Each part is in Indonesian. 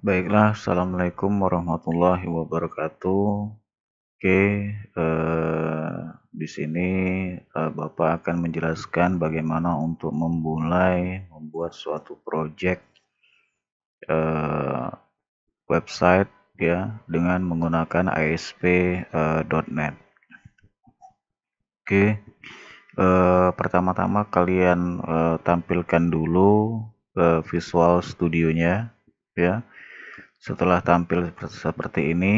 Baiklah, Assalamualaikum warahmatullahi wabarakatuh. Oke, di sini Bapak akan menjelaskan bagaimana untuk memulai membuat suatu project eh, website ya dengan menggunakan ASP.NET. Oke, pertama-tama kalian tampilkan dulu Visual Studio-nya ya. Setelah tampil seperti ini,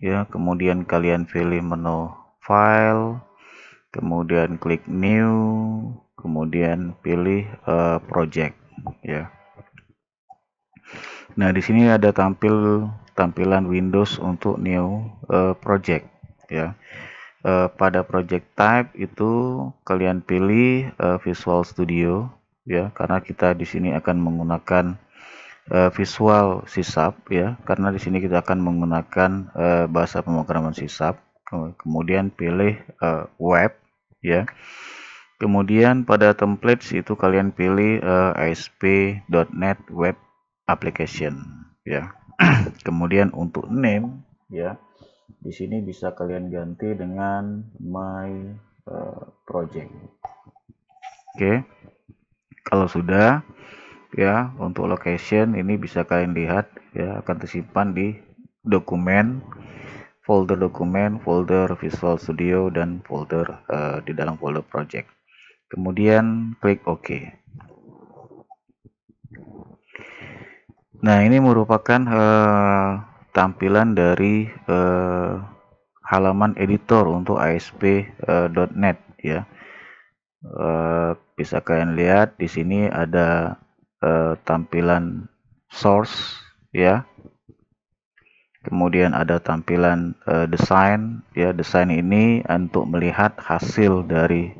ya, kemudian kalian pilih menu File, kemudian klik New, kemudian pilih Project, ya. Nah, di sini ada tampilan Windows untuk New Project, ya. Pada project type itu kalian pilih Visual Studio, ya, karena kita di sini akan menggunakan Visual C# ya, karena di sini kita akan menggunakan bahasa pemrograman C#. Kemudian pilih web ya. Kemudian pada templates itu kalian pilih ASP.NET Web Application ya. Kemudian untuk name ya, di sini bisa kalian ganti dengan my project. Oke. Kalau sudah ya, untuk location ini bisa kalian lihat ya, akan tersimpan di dokumen, folder Visual Studio, dan folder di dalam folder project. Kemudian klik OK. Nah, ini merupakan tampilan dari halaman editor untuk ASP.NET ya. Bisa kalian lihat di sini ada tampilan source ya, kemudian ada tampilan desain ya. Desain ini untuk melihat hasil dari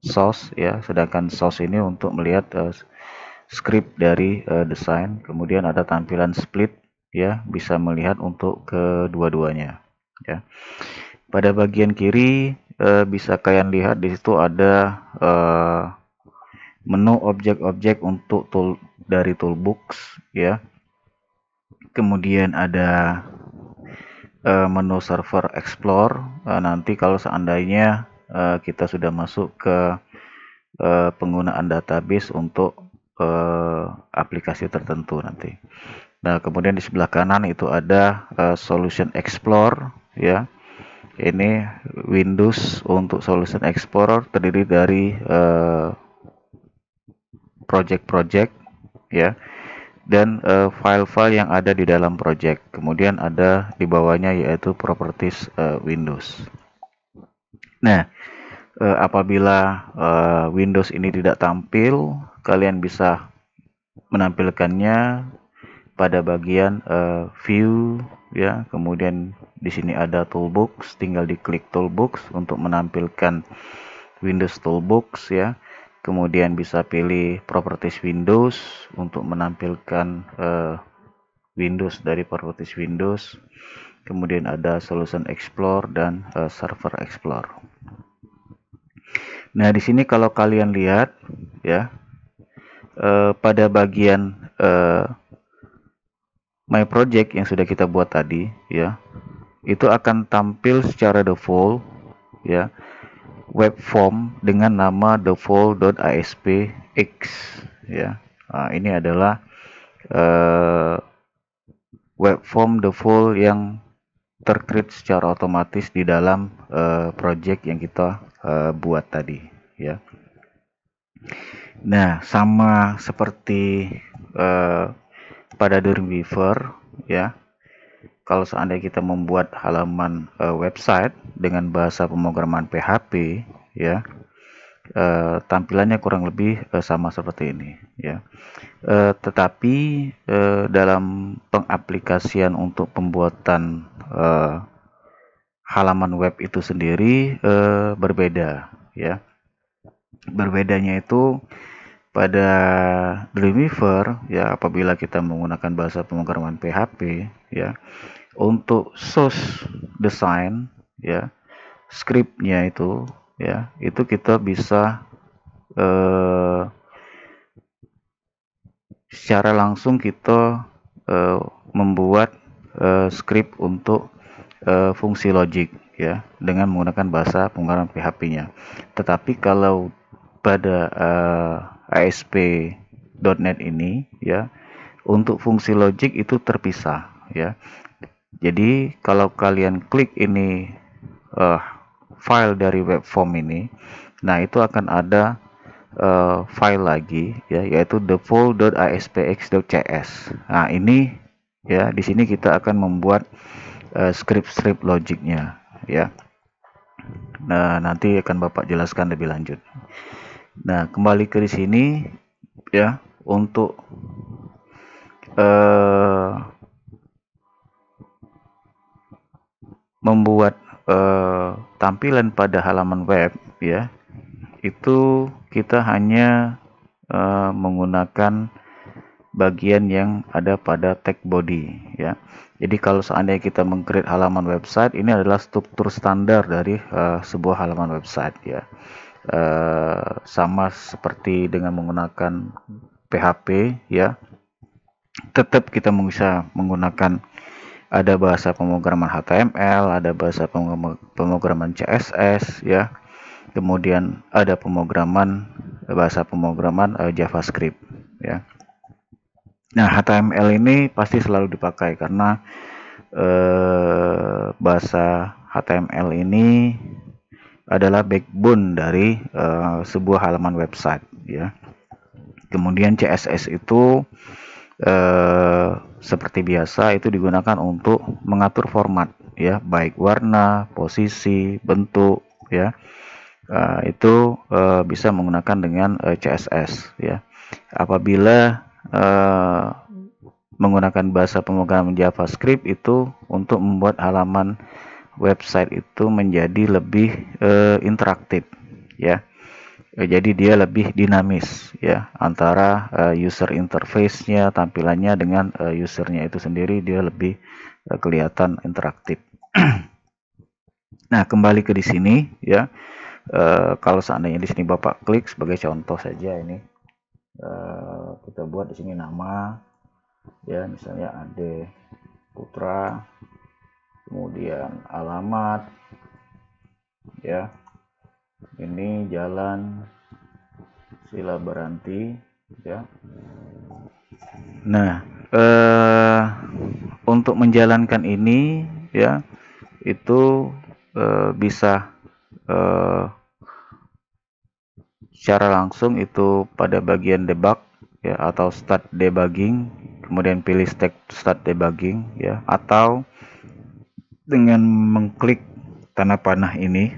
source ya, sedangkan source ini untuk melihat script dari desain. Kemudian ada tampilan split ya, bisa melihat untuk kedua-duanya ya. Pada bagian kiri bisa kalian lihat di situ ada menu objek-objek untuk dari toolbox ya. Kemudian ada menu server explore. Nanti kalau seandainya kita sudah masuk ke penggunaan database untuk aplikasi tertentu nanti. Nah, kemudian di sebelah kanan itu ada Solution Explorer ya. Ini Windows untuk Solution Explorer terdiri dari project-project ya, dan file-file yang ada di dalam project. Kemudian ada di bawahnya yaitu properties Windows. Nah, apabila Windows ini tidak tampil, kalian bisa menampilkannya pada bagian view ya. Kemudian di sini ada toolbox, tinggal diklik toolbox untuk menampilkan Windows toolbox ya. Kemudian bisa pilih properties Windows untuk menampilkan Windows dari properties Windows. Kemudian ada Solution Explorer dan Server Explorer. Nah, di sini kalau kalian lihat ya, pada bagian My Project yang sudah kita buat tadi ya, itu akan tampil secara default ya, web form dengan nama default.aspx ya. Nah, ini adalah web form default yang tercreate secara otomatis di dalam project yang kita buat tadi ya. Nah, sama seperti pada Dreamweaver ya, kalau seandainya kita membuat halaman website dengan bahasa pemrograman PHP ya, tampilannya kurang lebih sama seperti ini ya. Tetapi dalam pengaplikasian untuk pembuatan halaman web itu sendiri berbeda ya. Berbedanya itu pada Dreamweaver ya, apabila kita menggunakan bahasa pemrograman PHP ya, untuk source design ya, scriptnya itu ya, itu kita bisa secara langsung kita membuat script untuk fungsi logic ya dengan menggunakan bahasa pemrograman PHP-nya. Tetapi kalau pada ASP.NET ini ya untuk fungsi logic itu terpisah ya. Jadi kalau kalian klik ini file dari web form ini, nah itu akan ada file lagi ya yaitu default.aspx.cs. Nah ini ya di sini kita akan membuat script logiknya ya. Nah nanti akan Bapak jelaskan lebih lanjut. Nah kembali ke di sini ya untuk membuat tampilan pada halaman web ya itu kita hanya menggunakan bagian yang ada pada tag body ya. Jadi kalau seandainya kita meng-create halaman website, ini adalah struktur standar dari sebuah halaman website ya. Sama seperti dengan menggunakan PHP ya. Tetap kita bisa menggunakan ada bahasa pemrograman HTML, ada bahasa pemrograman CSS ya. Kemudian ada bahasa pemrograman JavaScript ya. Nah, HTML ini pasti selalu dipakai karena bahasa HTML ini adalah backbone dari sebuah halaman website ya. Kemudian CSS itu seperti biasa itu digunakan untuk mengatur format ya, baik warna, posisi, bentuk ya. Itu bisa menggunakan dengan CSS ya. Apabila menggunakan bahasa pemrograman JavaScript itu untuk membuat halaman website itu menjadi lebih interaktif ya. Jadi dia lebih dinamis ya antara user interface-nya, tampilannya dengan usernya itu sendiri dia lebih kelihatan interaktif. Nah, kembali ke di sini ya. Kalau seandainya di sini Bapak klik sebagai contoh saja ini kita buat di sini nama ya, misalnya Ade Putra, kemudian alamat ya, ini Jalan Sila Beranti ya. Nah untuk menjalankan ini ya itu bisa secara langsung itu pada bagian debug ya atau start debugging, kemudian pilih start debugging ya, atau dengan mengklik tanda panah ini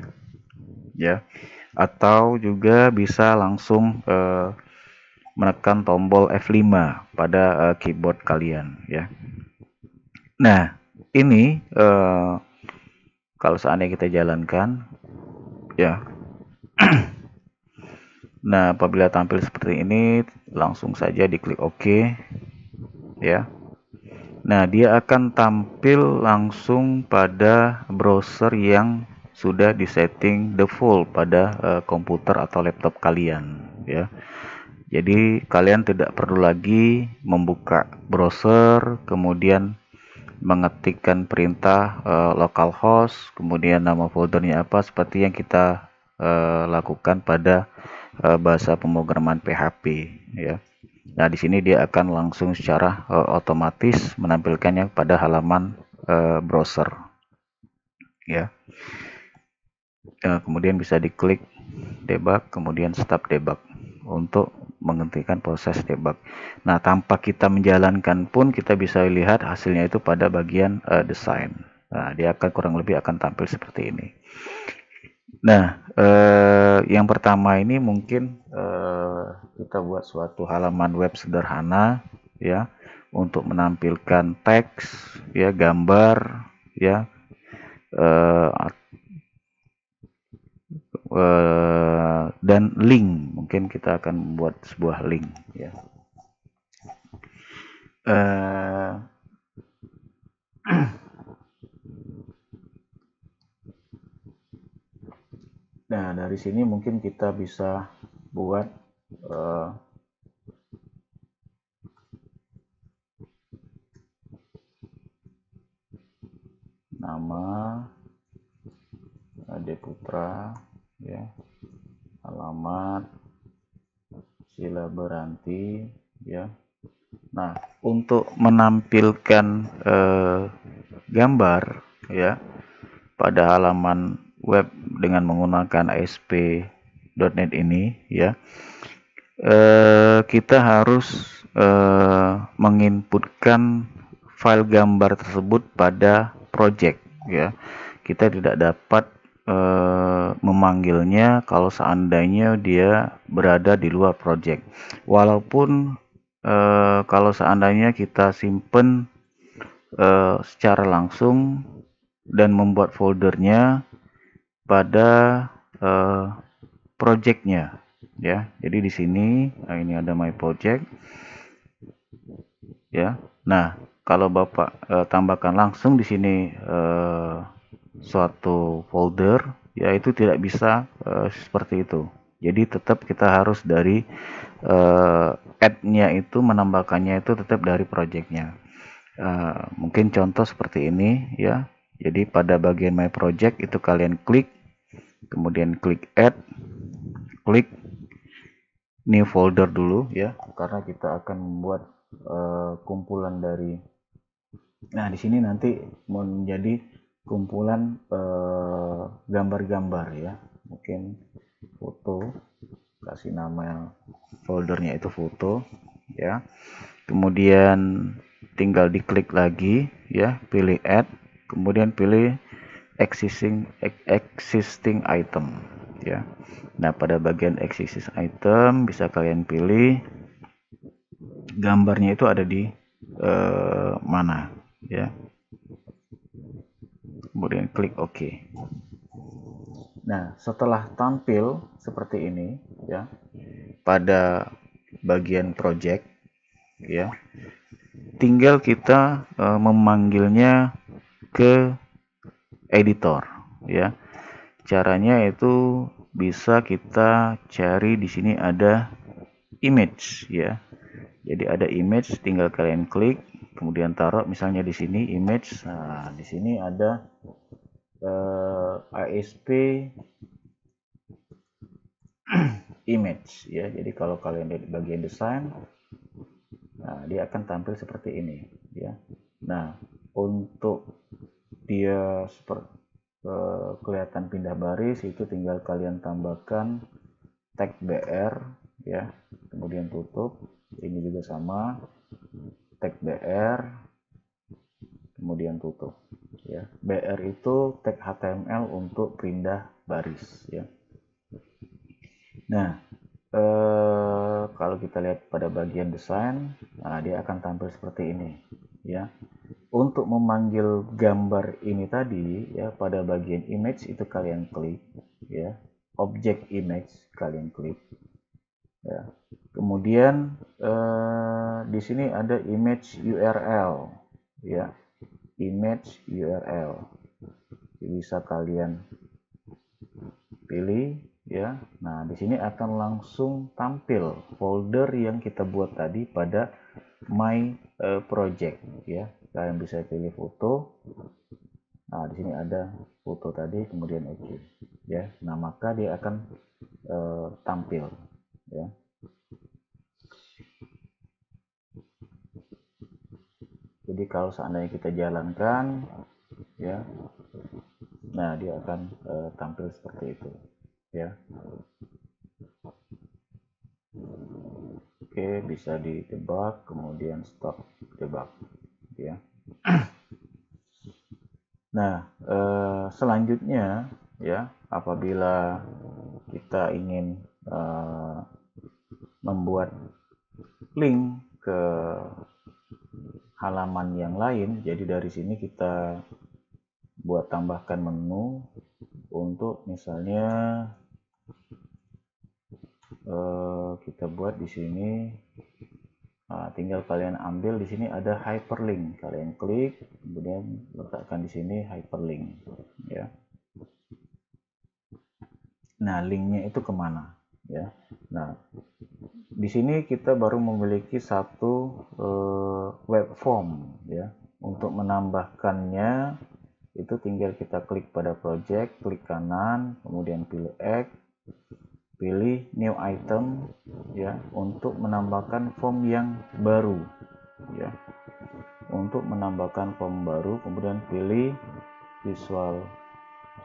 ya, atau juga bisa langsung menekan tombol F5 pada keyboard kalian ya. Nah ini kalau seandainya kita jalankan ya. Nah, apabila tampil seperti ini, langsung saja diklik OK ya. Nah, dia akan tampil langsung pada browser yang sudah disetting default pada komputer atau laptop kalian ya. Jadi kalian tidak perlu lagi membuka browser, kemudian mengetikkan perintah localhost, kemudian nama foldernya apa seperti yang kita lakukan pada bahasa pemrograman PHP ya. Nah, di sini dia akan langsung secara otomatis menampilkannya pada halaman browser ya. Kemudian bisa diklik debug, kemudian stop debug untuk menghentikan proses debug. Nah, tanpa kita menjalankan pun kita bisa lihat hasilnya itu pada bagian desain. Nah, dia akan kurang lebih akan tampil seperti ini. Nah, yang pertama ini mungkin kita buat suatu halaman web sederhana ya untuk menampilkan teks ya, gambar ya, dan link. Mungkin kita akan membuat sebuah link ya. Nah, dari sini mungkin kita bisa buat nama Ade Putra, ya, alamat Sila Beranti, ya. Nah, untuk menampilkan gambar, ya, pada halaman web dengan menggunakan ASP.NET ini, ya, kita harus menginputkan file gambar tersebut pada project, ya. Kita tidak dapat memanggilnya kalau seandainya dia berada di luar project. Walaupun kalau seandainya kita simpen secara langsung dan membuat foldernya pada projectnya, ya. Jadi di sini, nah ini ada my project, ya. Nah, kalau Bapak tambahkan langsung di sini suatu folder, ya, itu tidak bisa seperti itu. Jadi tetap kita harus dari add-nya itu, menambahkannya itu tetap dari projectnya. Mungkin contoh seperti ini, ya. Jadi pada bagian my project itu kalian klik, kemudian klik add, klik new folder dulu, ya, karena kita akan membuat kumpulan dari, nah di sini nanti menjadi kumpulan gambar-gambar, ya, mungkin foto, kasih nama foldernya itu foto, ya. Kemudian tinggal diklik lagi, ya, pilih add, kemudian pilih existing item, ya. Nah, pada bagian existing item bisa kalian pilih gambarnya itu ada di mana, ya. Kemudian klik OK. Nah, setelah tampil seperti ini, ya, pada bagian project, ya, tinggal kita memanggilnya ke editor, ya. Caranya itu bisa kita cari di sini ada image, ya. Jadi ada image, tinggal kalian klik, kemudian taruh misalnya di sini image. Nah, di sini ada ASP image, ya. Jadi kalau kalian lihat di bagian desain, nah, dia akan tampil seperti ini, ya. Nah, untuk dia seperti kelihatan pindah baris, itu tinggal kalian tambahkan tag BR, ya, kemudian tutup. Ini juga sama, tag BR, kemudian tutup, ya. BR itu tag HTML untuk pindah baris, ya. Nah, kalau kita lihat pada bagian desain, nah, dia akan tampil seperti ini, ya. Untuk memanggil gambar ini tadi, ya, pada bagian image itu kalian klik, ya, object image kalian klik, ya. Kemudian di sini ada image URL, ya, image URL bisa kalian pilih, ya. Nah, di sini akan langsung tampil folder yang kita buat tadi pada my project, ya. Kalian bisa pilih foto. Nah, di sini ada foto tadi, kemudian OK, ya. Nah, maka dia akan tampil, ya. Jadi kalau seandainya kita jalankan, ya, nah dia akan tampil seperti itu, ya. Oke, bisa ditebak, kemudian stop debug, ya. Nah, selanjutnya, ya, apabila kita ingin membuat link ke halaman yang lain, jadi dari sini kita buat tambahkan menu untuk misalnya kita buat di sini. Nah, tinggal kalian ambil di sini ada hyperlink, kalian klik, kemudian letakkan di sini hyperlink, ya. Nah, linknya itu kemana, ya. Nah, di sini kita baru memiliki satu web form, ya. Untuk menambahkannya itu tinggal kita klik pada project, klik kanan, kemudian pilih add, pilih new item ya, untuk menambahkan form yang baru ya. Untuk menambahkan form baru, kemudian pilih visual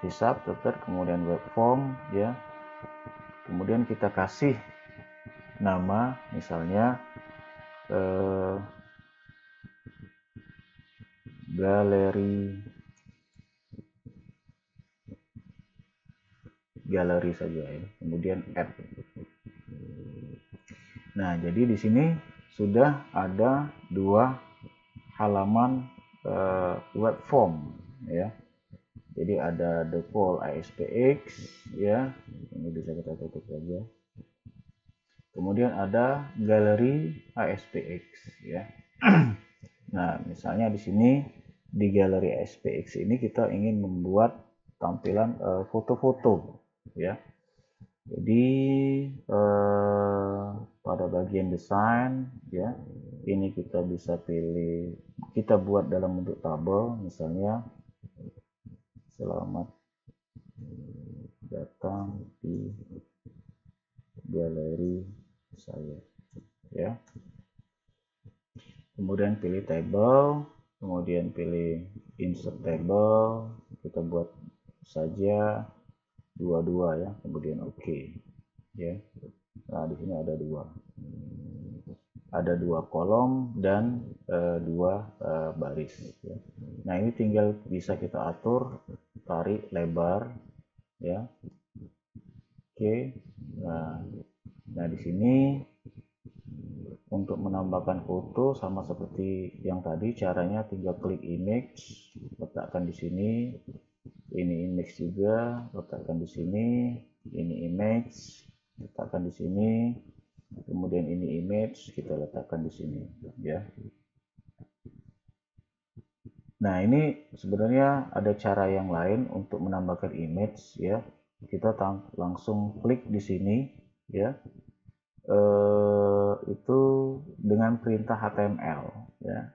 subscriber, kemudian web form ya. Kemudian kita kasih nama, misalnya galeri saja ya, kemudian add. Nah, jadi di sini sudah ada dua halaman web form ya. Jadi ada default ASPX ya, ini bisa kita tutup saja. Kemudian ada galeri ASPX ya. Nah, misalnya di sini di galeri ASPX ini kita ingin membuat tampilan foto-foto ya. Jadi pada bagian desain ya, ini kita bisa pilih, kita buat dalam bentuk tabel, misalnya selamat datang di galeri saya ya. Kemudian pilih table, kemudian pilih insert table, kita buat saja dua-dua ya, kemudian oke ya. Nah, di sini ada dua kolom dan dua baris ya. Nah, ini tinggal bisa kita atur tarik lebar ya. Oke. Nah, di sini untuk menambahkan foto sama seperti yang tadi, caranya tinggal klik image, letakkan di sini. Ini image juga, letakkan di sini. Ini image, letakkan di sini. Kemudian ini image, kita letakkan di sini ya. Nah, ini sebenarnya ada cara yang lain untuk menambahkan image ya. Kita langsung klik di sini ya. Itu dengan perintah HTML ya,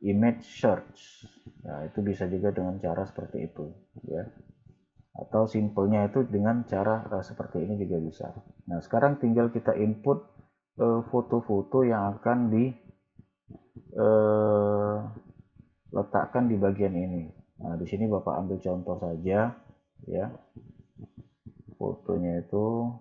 image search. Nah, itu bisa juga dengan cara seperti itu ya, atau simpelnya itu dengan cara seperti ini juga bisa. Nah, sekarang tinggal kita input foto-foto yang akan letakkan di bagian ini. Nah, di sini Bapak ambil contoh saja ya, fotonya itu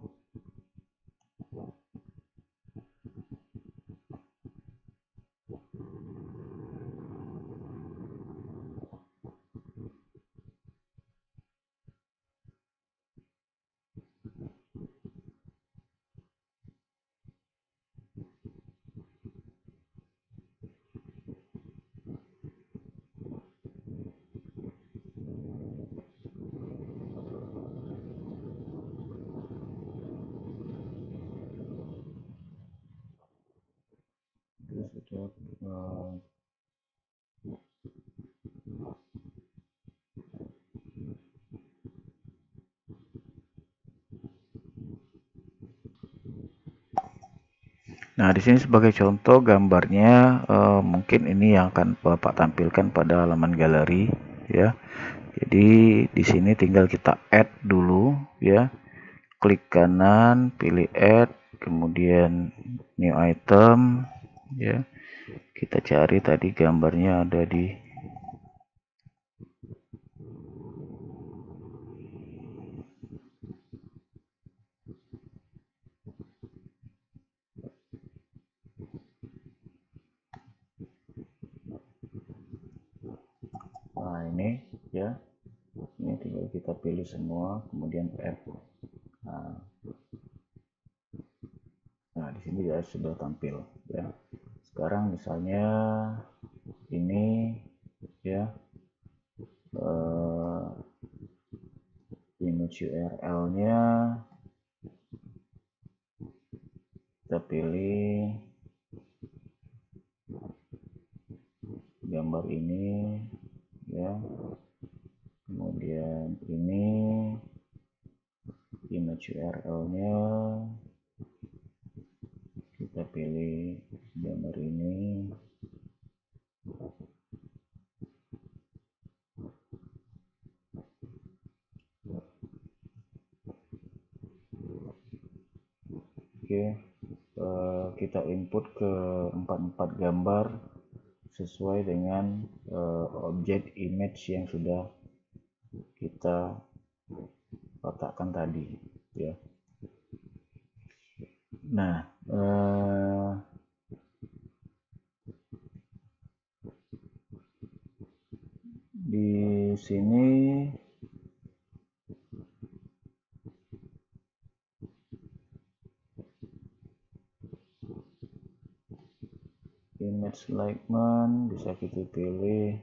Nah, di sini sebagai contoh gambarnya, mungkin ini yang akan Bapak tampilkan pada halaman galeri ya. Jadi di sini tinggal kita add dulu ya. Klik kanan, pilih add, kemudian new item ya. Kita cari tadi gambarnya ada di nah, ini ya. Ini tinggal kita pilih semua, kemudian add. Nah, di sini ya sudah tampil ya. Sekarang misalnya ini ya, image URL-nya kita pilih gambar ini ya, kemudian ini image URL-nya kita pilih gambar ini, kita input ke 44 gambar sesuai dengan objek image yang sudah kita letakkan tadi ya. Nah, di sini image alignment bisa kita pilih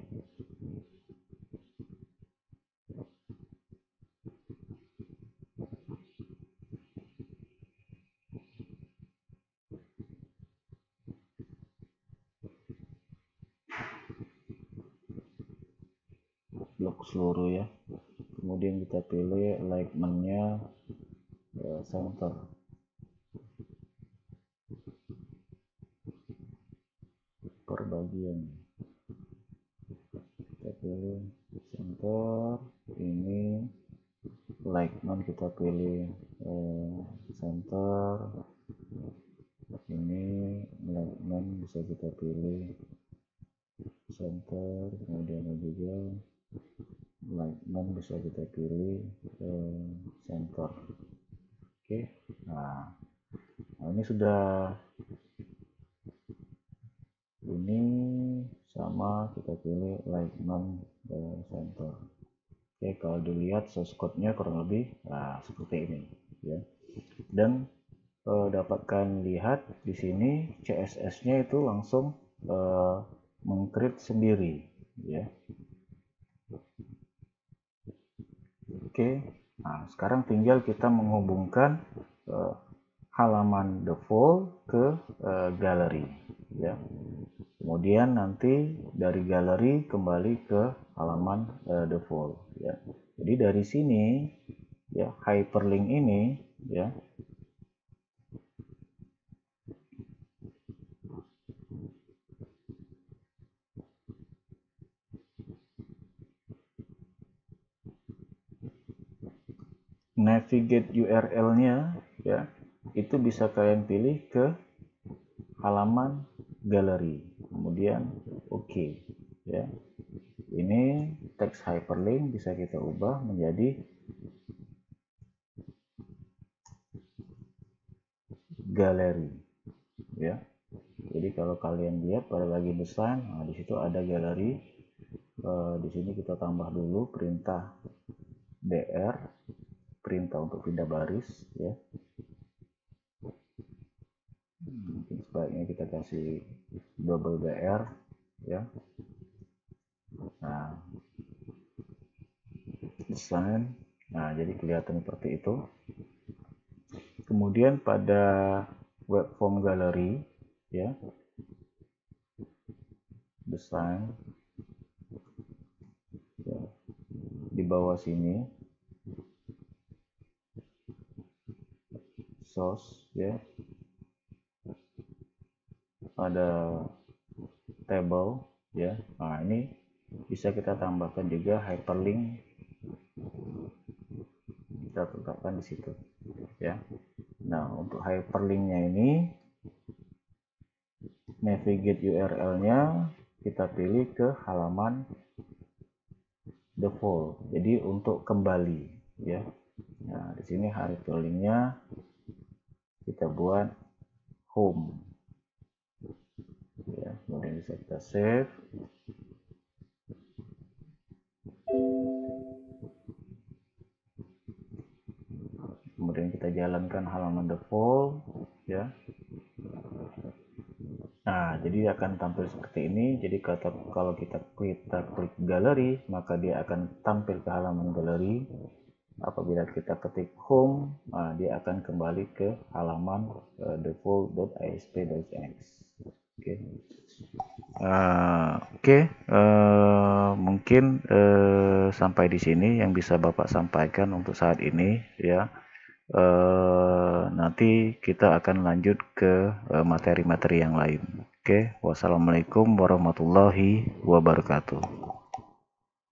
blok seluruh ya. Kemudian kita pilih alignmentnya center. Per bagian kita pilih center, ini alignment kita pilih center, ini alignment bisa kita pilih center, kemudian juga alignment bisa kita pilih center. Oke. Nah ini sudah, ini sama kita pilih alignment center. Oke, kalau dilihat source code-nya kurang lebih seperti ini ya. Dan dapatkan lihat di sini CSS-nya itu langsung meng-create sendiri ya. Oke. Nah, sekarang tinggal kita menghubungkan halaman default ke galeri ya. Kemudian nanti dari galeri kembali ke halaman default ya. Jadi dari sini ya, hyperlink ini ya, navigate URL-nya ya, itu bisa kalian pilih ke halaman galeri, kemudian oke ya. Ini teks hyperlink bisa kita ubah menjadi galeri ya. Jadi kalau kalian lihat pada bagian desain, nah di situ ada galeri. Di sini kita tambah dulu perintah dr, perintah untuk pindah baris ya. Mungkin sebaiknya kita kasih double dr ya. Nah, desain, nah jadi kelihatan seperti itu. Kemudian pada web form gallery ya, desain ya, di bawah sini source ya, ada table ya. Nah ini bisa kita tambahkan juga hyperlink, kita tetapkan di situ ya. Nah untuk hyperlinknya ini, navigate URL-nya kita pilih ke halaman default. Jadi untuk kembali ya. Nah di sini hyperlinknya kita buat home ya. Kemudian bisa kita save. Kemudian kita jalankan halaman default ya. Nah, jadi akan tampil seperti ini. Jadi kalau kita klik galeri, maka dia akan tampil ke halaman galeri. Apabila kita ketik home, dia akan kembali ke halaman default.asp.x. Oke. Mungkin sampai di sini yang bisa Bapak sampaikan untuk saat ini ya. Nanti kita akan lanjut ke materi-materi yang lain. Oke, wassalamualaikum warahmatullahi wabarakatuh.